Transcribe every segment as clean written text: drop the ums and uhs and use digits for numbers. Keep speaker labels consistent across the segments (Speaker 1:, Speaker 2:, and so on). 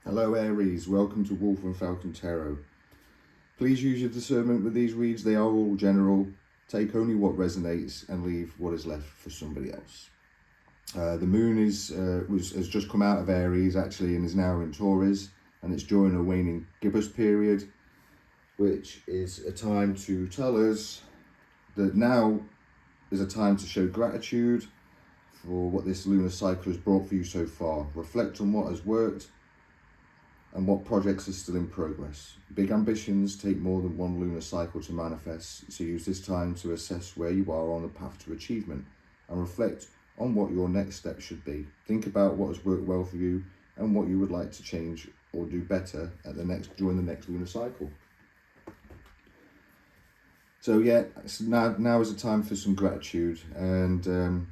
Speaker 1: Hello Aries, welcome to Wolf and Falcon Tarot. Please use your discernment with these reads, they are all general. Take only what resonates and leave what is left for somebody else. The moon has just come out of Aries actually and is now in Taurus, and it's during a waning gibbous period, which is a time to tell us that now is a time to show gratitude for what this lunar cycle has brought for you so far. Reflect on what has worked and what projects are still in progress. Big ambitions take more than one lunar cycle to manifest, so use this time to assess where you are on the path to achievement and reflect on what your next step should be. Think about what has worked well for you and what you would like to change or do better at during the next lunar cycle. So yeah, now is the time for some gratitude. And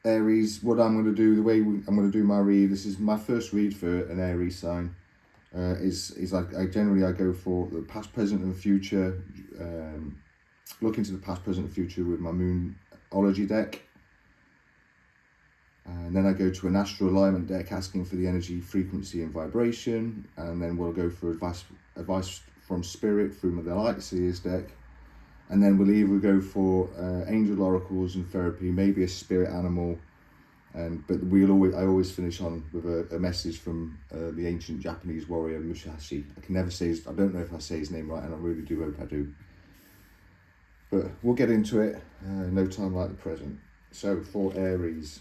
Speaker 1: Aries, what I'm going to do, I'm going to do my read, this is my first read for an Aries sign, is like I go for the past, present and future, look into the past, present and future with my Moonology deck. And then I go to an astral alignment deck asking for the energy, frequency and vibration. And then we'll go for advice from spirit through the light seers deck. And then we'll either go for angel oracles and therapy, maybe a spirit animal. But I always finish on with a message from the ancient Japanese warrior Musashi. I don't know if I say his name right, and I really do hope I do. But we'll get into it, no time like the present. So for Aries.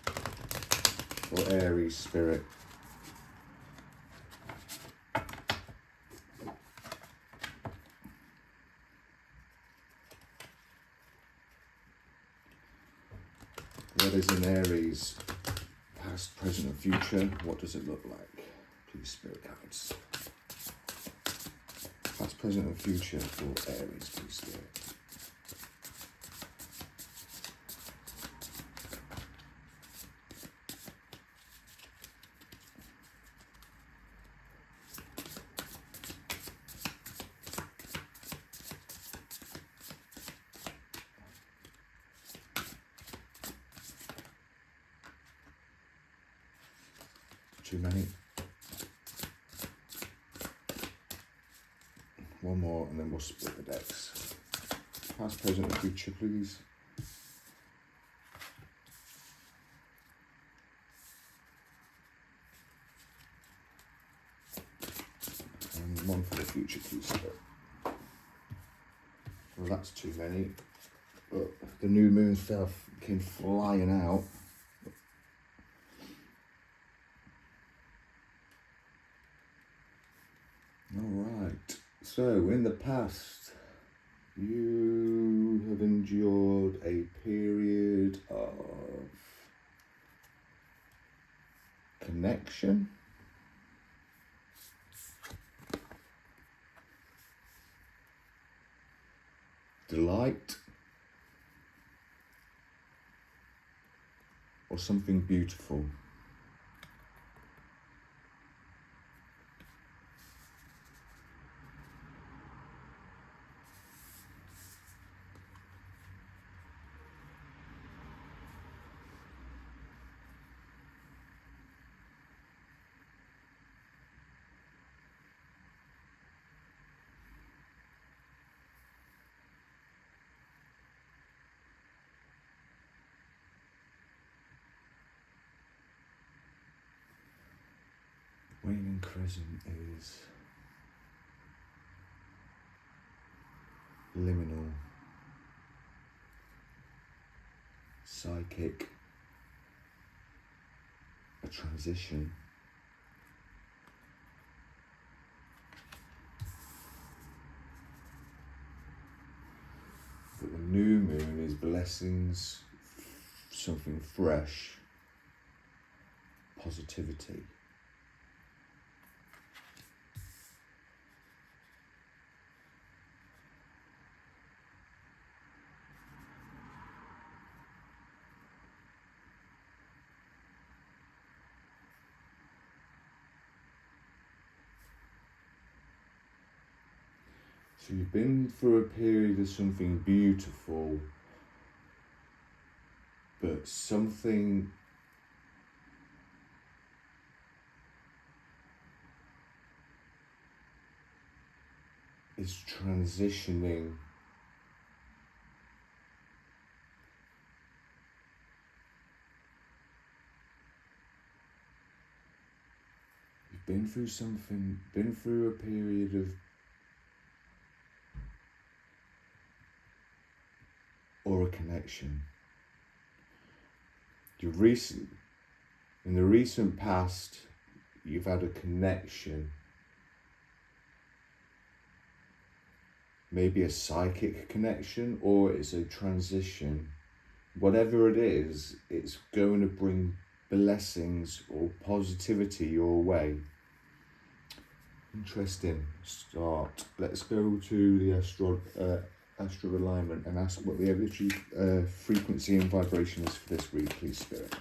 Speaker 1: For Aries spirit. What is in Aries? Past, present and future. What does it look like? Please, spirit guides. Past, present and future for Aries, please, spirit. Too many. One more and then we'll split the decks. Past, present and future, please. And one for the future, please. Well, that's too many. But the new moon came flying out. Alright, so in the past, you have endured a period of connection, delight, or something beautiful. Waning crescent is liminal, psychic, a transition. But the new moon is blessings, something fresh, positivity. So you've been through a period of something beautiful, but something is transitioning. You've been through something, been through a period of or a connection. In the recent past, you've had a connection, maybe a psychic connection, or it's a transition. Whatever it is, it's going to bring blessings or positivity your way. Interesting start. Let's go to the astral alignment and ask what the energy, frequency and vibration is for this read, please, Spirit.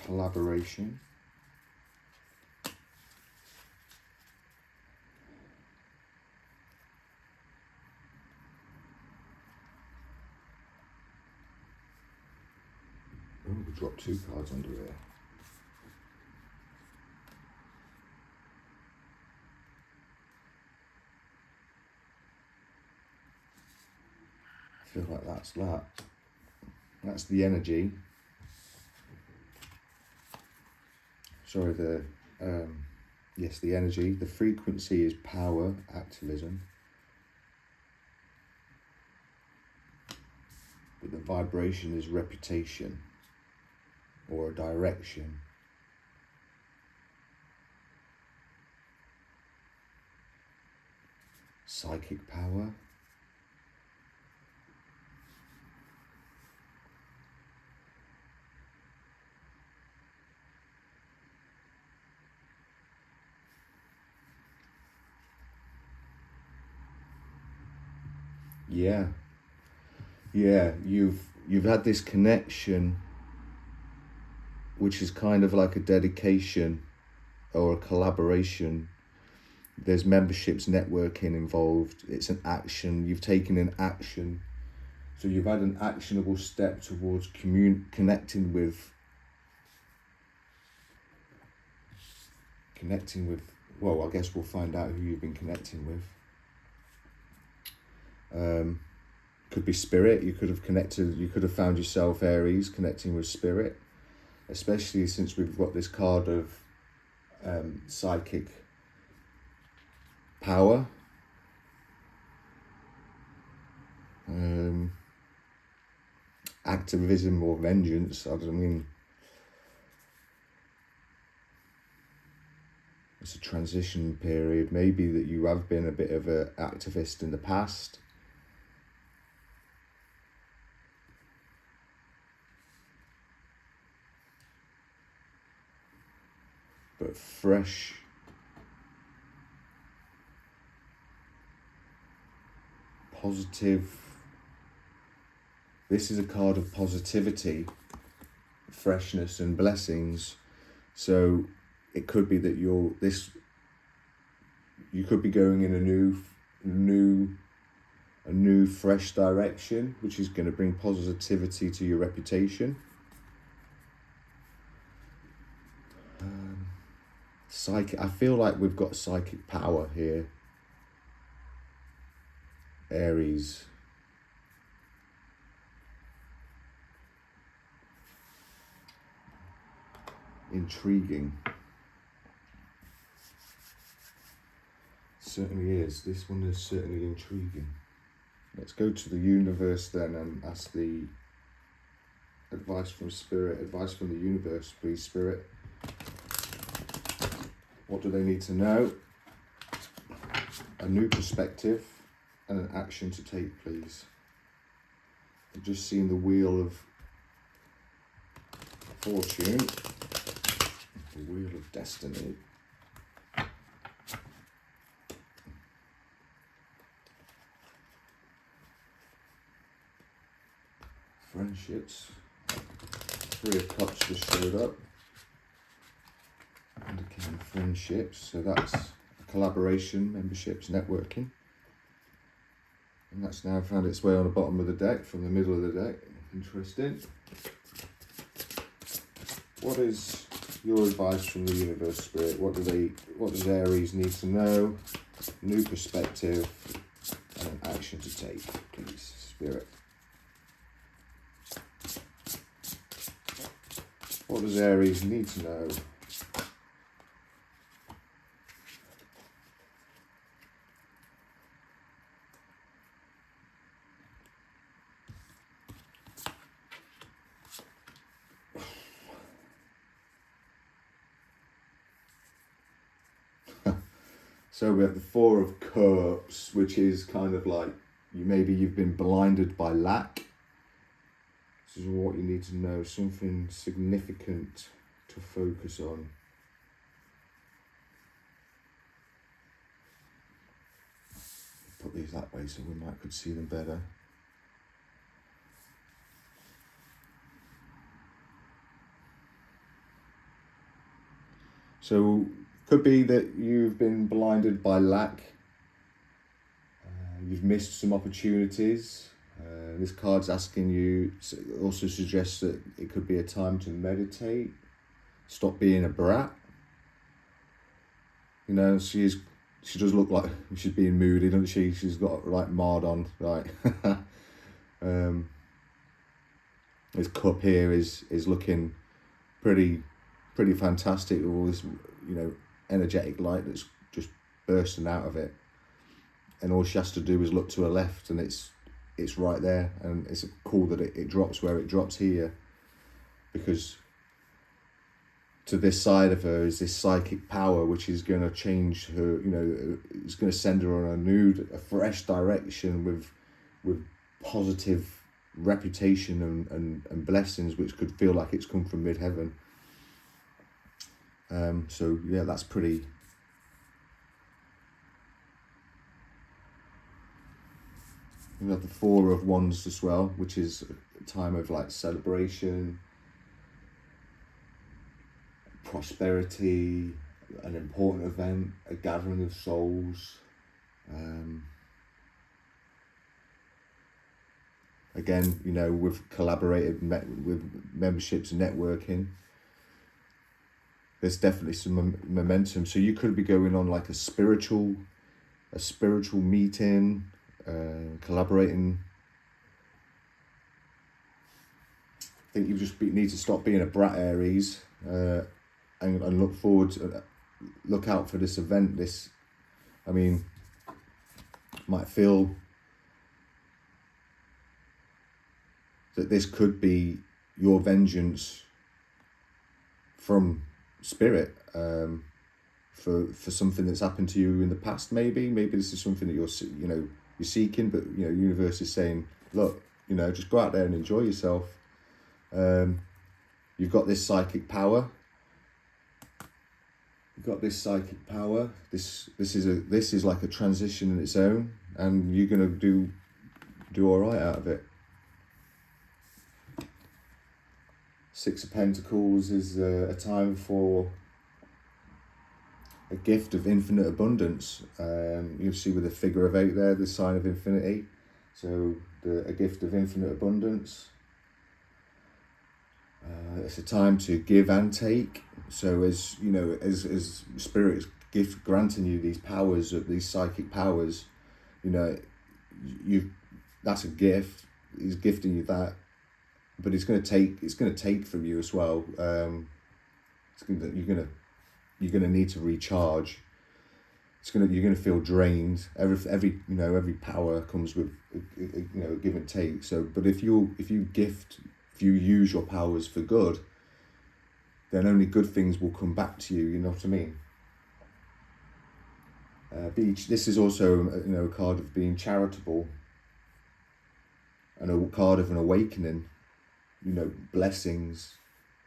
Speaker 1: Collaboration. Oh, we dropped 2 cards under here. I feel like that's that. That's the energy. Sorry, yes, the energy. The frequency is power, activism. But the vibration is reputation or a direction. Psychic power. Yeah, you've had this connection, which is kind of like a dedication or a collaboration. There's memberships, networking involved. It's an action. You've taken an action. So you've had an actionable step towards connecting with, well, I guess we'll find out who you've been connecting with. Could be spirit. You could have found yourself, Aries, connecting with spirit, especially since we've got this card of psychic power. Activism or vengeance. It's a transition period. Maybe that you have been a bit of an activist in the past. But fresh, positive. This is a card of positivity, freshness and blessings. So it could be that you could be going in a new fresh direction, which is going to bring positivity to your reputation. I feel like we've got psychic power here, Aries. Intriguing. Certainly is. This one is certainly intriguing. Let's go to the universe then and ask the advice from Spirit, advice from the universe, please, Spirit. What do they need to know? A new perspective and an action to take, please. I've just seen the Wheel of Fortune, the Wheel of Destiny. Friendships. 3 of Cups just showed up. And again, friendships. So that's collaboration, memberships, networking. And that's now found its way on the bottom of the deck from the middle of the deck. Interesting. What is your advice from the universe, Spirit? What does Aries need to know? New perspective and an action to take, please, Spirit. What does Aries need to know? So we have the Four of Cups, which is kind of like you've been blinded by lack. This is what you need to know, something significant to focus on. Put these that way so we could see them better. So could be that you've been blinded by lack. You've missed some opportunities. This card's asking you, also suggests that it could be a time to meditate, stop being a brat. You know, she does look like she's being moody, doesn't she? She's got like marred on, right? This cup here is looking pretty fantastic with all this, energetic light that's just bursting out of it. And all she has to do is look to her left and it's right there. And it's cool that it drops where it drops here, because to this side of her is this psychic power which is going to change her, it's going to send her on a fresh direction with positive reputation and blessings, which could feel like it's come from mid-heaven. So yeah, that's pretty. We have the Four of Wands as well, which is a time of like celebration, prosperity, an important event, a gathering of souls. Again, we've collaborated with memberships and networking. There's definitely some momentum. So you could be going on like a spiritual meeting, collaborating. I think you just need to stop being a brat, Aries, and look forward to, look out for this event. Might feel that this could be your vengeance from Spirit, for something that's happened to you in the past. Maybe this is something that you're seeking, but universe is saying, look, just go out there and enjoy yourself. You've got this psychic power. This is like a transition in its own, and you're gonna do all right out of it. Six of Pentacles is a time for a gift of infinite abundance. You'll see with the figure of 8 there, the sign of infinity. So a gift of infinite abundance. It's a time to give and take. So as Spirit is granting you these powers, these psychic powers, that's a gift. He's gifting you that, but it's going to take from you as well. You're gonna need to recharge. You're gonna feel drained. Every power comes with a give and take. So, but if you use your powers for good, then only good things will come back to you. You know what I mean? This is also a card of being charitable, and a card of an awakening. Blessings,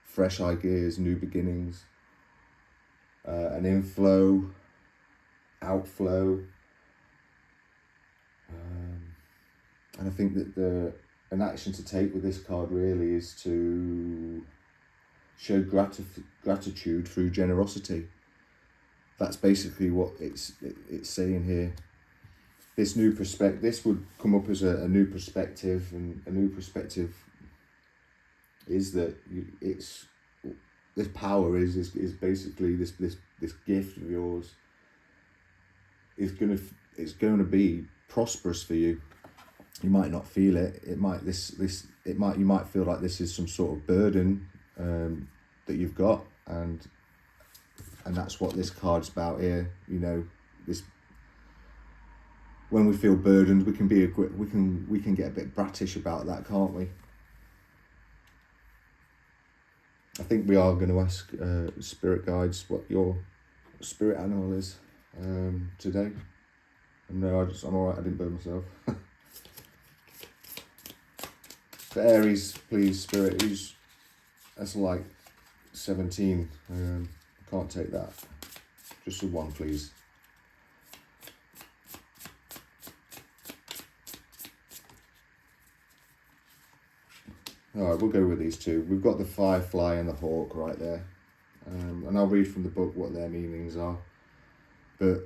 Speaker 1: fresh ideas, new beginnings, an inflow, outflow, and I think that an action to take with this card really is to show gratitude through generosity. That's basically what it's saying here. This new perspective, this would come up as a new perspective, and a new perspective is that this power is basically this gift of yours is it's going to be prosperous for you. You might not feel it. You might feel like this is some sort of burden that you've got, and that's what this card's about here. You know, this, when we feel burdened, we can get a bit brattish about that, can't we? I think we are going to ask spirit guides what your spirit animal is today. No, I'm alright, I didn't burn myself. For Aries, please, spirit, that's like 17. I can't take that. Just a 1, please. Alright, we'll go with these two. We've got the firefly and the hawk right there. And I'll read from the book what their meanings are. But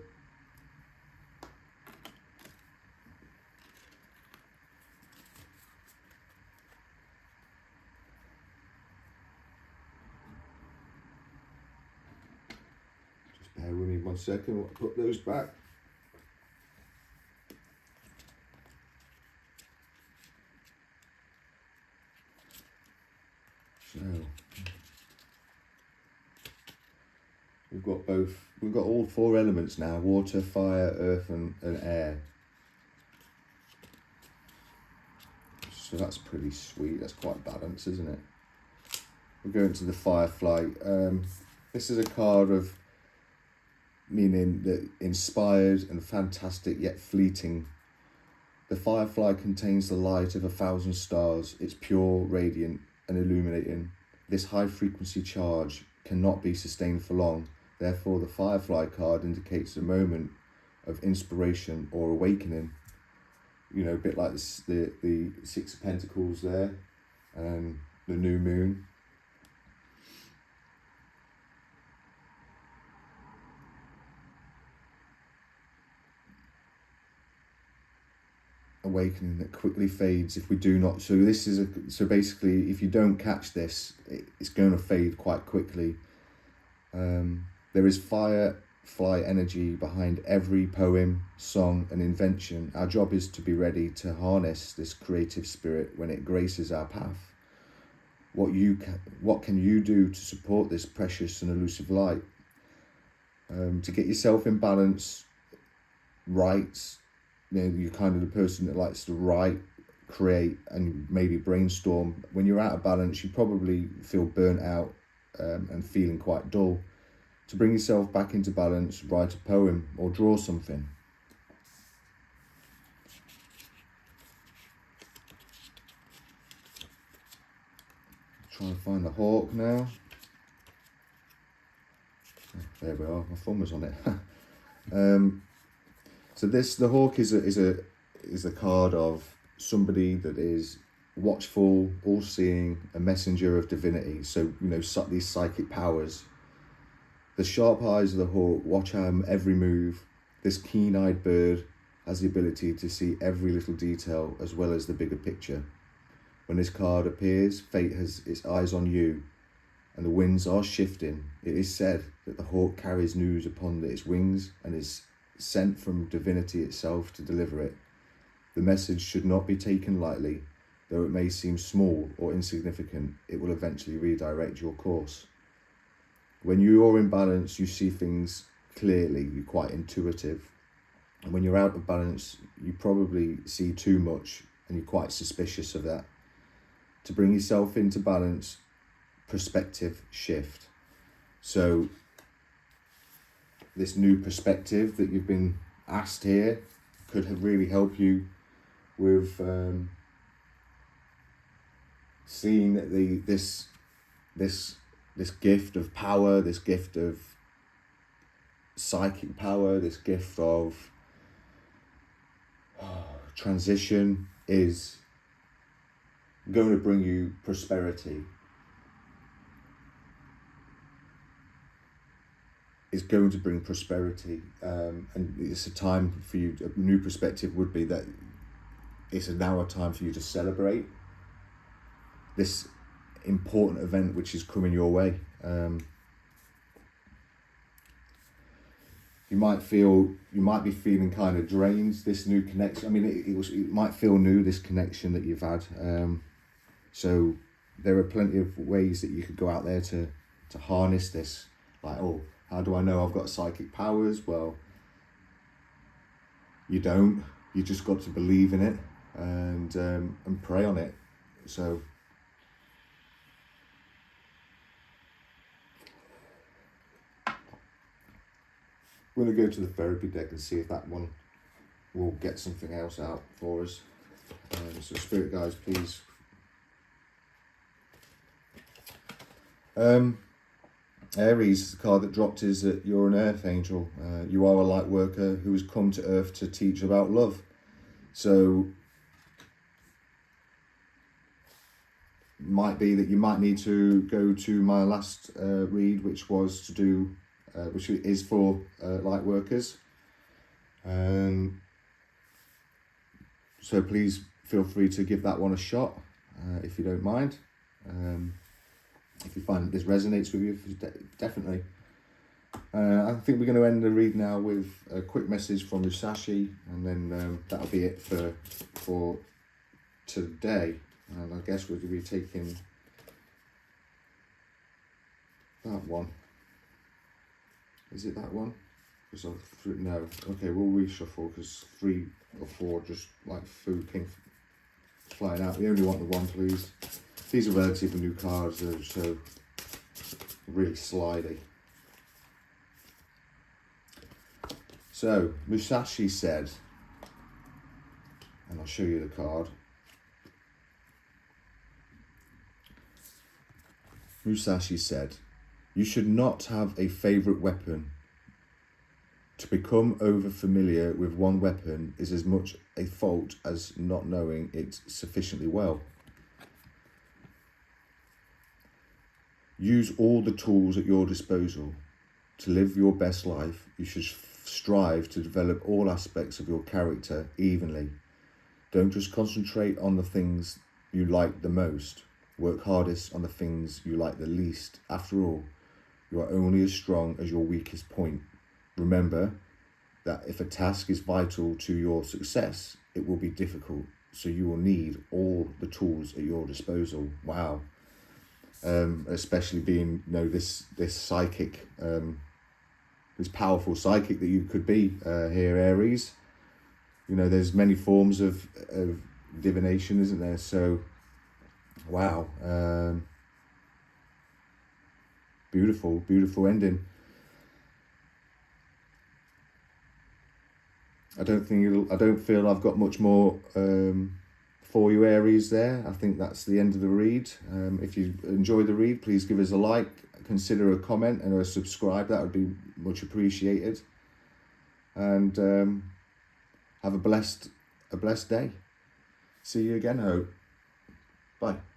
Speaker 1: just bear with me 1 second, I'll put those back. So we've got all 4 elements now: water, fire, earth and air. So that's pretty sweet. That's quite balanced, isn't it? We're going to the firefly. This is a card of meaning that inspired and fantastic yet fleeting. The firefly contains the light of 1,000 stars. It's pure, radiant and illuminating. This high frequency charge cannot be sustained for long. Therefore, the firefly card indicates a moment of inspiration or awakening. You know, a bit like the 6 of Pentacles there, and the new moon. Awakening that quickly fades if we do not. So this is so basically, if you don't catch this, it's going to fade quite quickly. There is firefly energy behind every poem, song and invention. Our job is to be ready to harness this creative spirit when it graces our path. What can you do to support this precious and elusive light? To get yourself in balance, write. You know, you're kind of the person that likes to write, create, and maybe brainstorm. When you're out of balance, you probably feel burnt out and feeling quite dull. To bring yourself back into balance, write a poem or draw something. Try and find the hawk now. There we are. My thumb was on it. So the hawk is a card of somebody that is watchful, all-seeing, a messenger of divinity. So, you know, these psychic powers. The sharp eyes of the hawk watch our every move. This keen-eyed bird has the ability to see every little detail as well as the bigger picture. When this card appears, fate has its eyes on you, and the winds are shifting. It is said that the hawk carries news upon its wings and is sent from divinity itself to deliver it. The message should not be taken lightly. Though it may seem small or insignificant, it will eventually redirect your course. When you are in balance, you see things clearly, you're quite intuitive. And when you're out of balance, you probably see too much and you're quite suspicious of that. To bring yourself into balance, perspective shift. So this new perspective that you've been asked here could really help you with seeing that this gift of power, this gift of psychic power, this gift of transition is going to bring you prosperity. is going to bring prosperity, and it's a time for you. A new perspective would be that it's now a time for you to celebrate this important event which is coming your way. You might be feeling kind of drained. This new connection. I mean, it might feel new, this connection that you've had. So there are plenty of ways that you could go out there to harness this. Like, oh, how do I know I've got psychic powers? Well, you don't. You just got to believe in it and pray on it. So we're going to go to the therapy deck and see if that one will get something else out for us. So spirit guides, please. Aries, the card that dropped is that you're an earth angel. You are a light worker who has come to earth to teach about love. So might be that you might need to go to my last read, which was to do, which is for light workers. So please feel free to give that one a shot if you don't mind. If you find that this resonates with you, definitely. I think we're going to end the read now with a quick message from Musashi, and then that'll be it for today. And I guess we'll be taking that one. Is it that one? No. Okay, we'll reshuffle because 3 or 4 just like food came flying out. We only want the one, please. These are relatively new cards, so really slidey. So Musashi said, and I'll show you the card. Musashi said, you should not have a favourite weapon. To become over familiar with one weapon is as much a fault as not knowing it sufficiently well. Use all the tools at your disposal. To live your best life, you should strive to develop all aspects of your character evenly. Don't just concentrate on the things you like the most. Work hardest on the things you like the least. After all, you are only as strong as your weakest point. Remember that if a task is vital to your success, it will be difficult. So you will need all the tools at your disposal. Wow. Especially being, this psychic, this powerful psychic that you could be here, Aries. There's many forms of divination, isn't there? So, wow. Beautiful, beautiful ending. I don't feel I've got much more for you, Aries, there. I think that's the end of the read. If you enjoyed the read, please give us a like, consider a comment and a subscribe. That would be much appreciated. And have a blessed day. See you again, I hope. Bye.